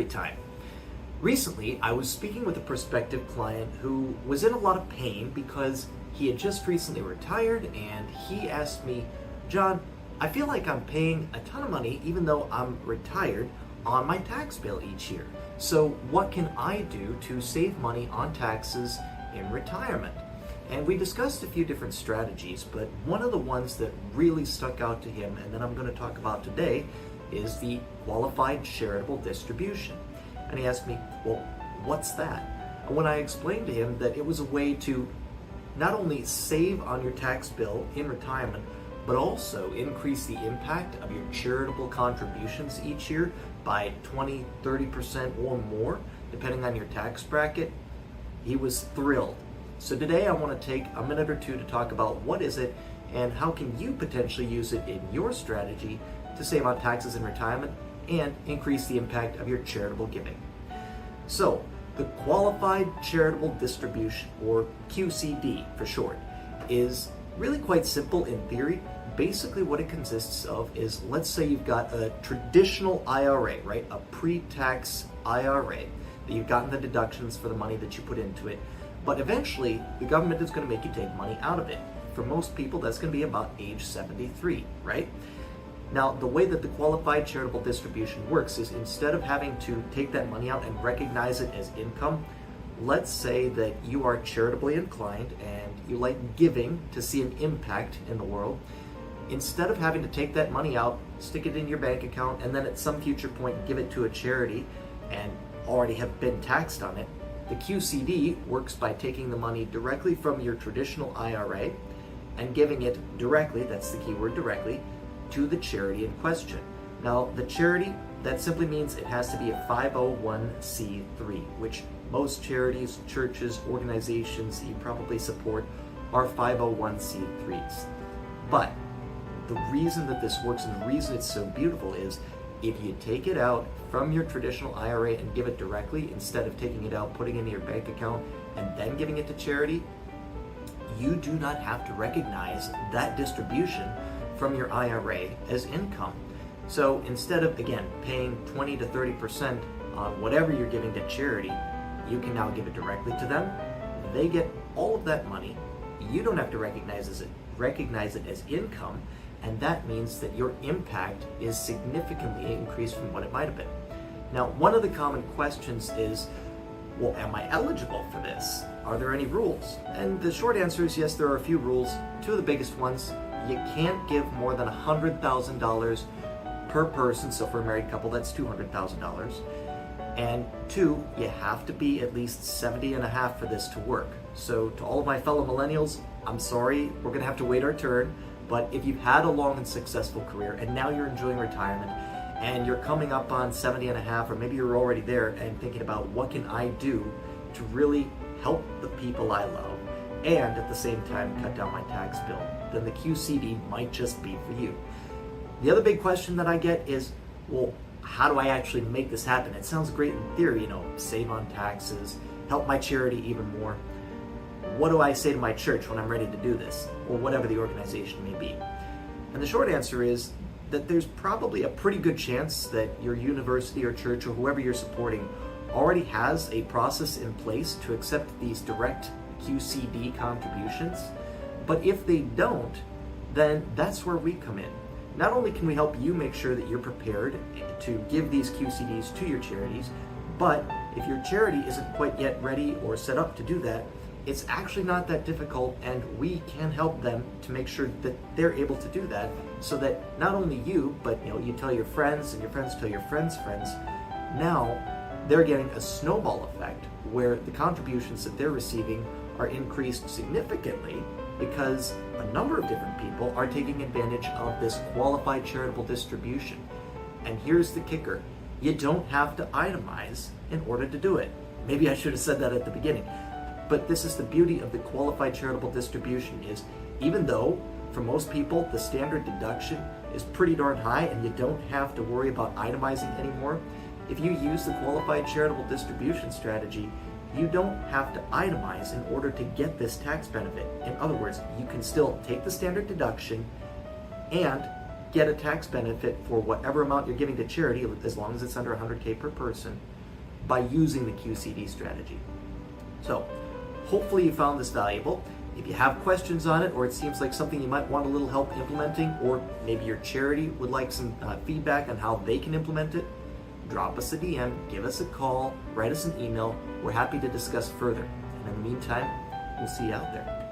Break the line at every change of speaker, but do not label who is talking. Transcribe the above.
story time. Recently, I was speaking with a prospective client who was in a lot of pain because he had just recently retired, and he asked me, John, I feel like I'm paying a ton of money, even though I'm retired, on my tax bill each year. So what can I do to save money on taxes in retirement? And we discussed a few different strategies, but one of the ones that really stuck out to him, and that I'm going to talk about today, is the qualified charitable distribution. And he asked me, well, what's that? And when I explained to him that it was a way to not only save on your tax bill in retirement, but also increase the impact of your charitable contributions each year by 20, 30% or more, depending on your tax bracket, he was thrilled. So today I want to take a minute or two to talk about what is it and how can you potentially use it in your strategy to save on taxes in retirement and increase the impact of your charitable giving. So the Qualified Charitable Distribution, or QCD for short, is really quite simple in theory. Basically what it consists of is, let's say you've got a traditional IRA, right? A pre-tax IRA that you've gotten the deductions for the money that you put into it. But eventually, the government is going to make you take money out of it. For most people, that's going to be about age 73, right? Now, the way that the qualified charitable distribution works is, instead of having to take that money out and recognize it as income, let's say that you are charitably inclined and you like giving to see an impact in the world. Instead of having to take that money out, stick it in your bank account, and then at some future point give it to a charity and already have been taxed on it, the QCD works by taking the money directly from your traditional IRA and giving it directly, that's the key word, directly, to the charity in question. Now, the charity, that simply means it has to be a 501c3, which most charities, churches, organizations that you probably support are 501c3s. But the reason that this works and the reason it's so beautiful is, if you take it out from your traditional IRA and give it directly, instead of taking it out, putting it in your bank account, and then giving it to charity, you do not have to recognize that distribution from your IRA as income. So instead of, again, paying 20 to 30% on whatever you're giving to charity, you can now give it directly to them. They get all of that money. You don't have to recognize it as income. And that means that your impact is significantly increased from what it might have been. Now, one of the common questions is, well, am I eligible for this? Are there any rules? And the short answer is yes, there are a few rules. Two of the biggest ones: you can't give more than $100,000 per person. So for a married couple, that's $200,000. And two, you have to be at least 70 and a half for this to work. So to all of my fellow millennials, I'm sorry, we're gonna have to wait our turn. But if you've had a long and successful career and now you're enjoying retirement and you're coming up on 70 and a half, or maybe you're already there and thinking about what can I do to really help the people I love and at the same time cut down my tax bill, then the QCD might just be for you. The other big question that I get is, well, how do I actually make this happen? It sounds great in theory, save on taxes, help my charity even more. What do I say to my church when I'm ready to do this, or whatever the organization may be? And the short answer is that there's probably a pretty good chance that your university or church or whoever you're supporting already has a process in place to accept these direct QCD contributions. But if they don't, then that's where we come in. Not only can we help you make sure that you're prepared to give these QCDs to your charities, but if your charity isn't quite yet ready or set up to do that, it's actually not that difficult, and we can help them to make sure that they're able to do that, so that not only you, but you tell your friends and your friends tell your friends' friends. Now they're getting a snowball effect where the contributions that they're receiving are increased significantly because a number of different people are taking advantage of this qualified charitable distribution. And here's the kicker: you don't have to itemize in order to do it. Maybe I should have said that at the beginning. But this is the beauty of the qualified charitable distribution, is even though for most people the standard deduction is pretty darn high and you don't have to worry about itemizing anymore, if you use the qualified charitable distribution strategy, you don't have to itemize in order to get this tax benefit. In other words, you can still take the standard deduction and get a tax benefit for whatever amount you're giving to charity, as long as it's under 100K per person, by using the QCD strategy. So hopefully you found this valuable. If you have questions on it, or it seems like something you might want a little help implementing, or maybe your charity would like some feedback on how they can implement it, drop us a DM, give us a call, write us an email. We're happy to discuss further. And in the meantime, we'll see you out there.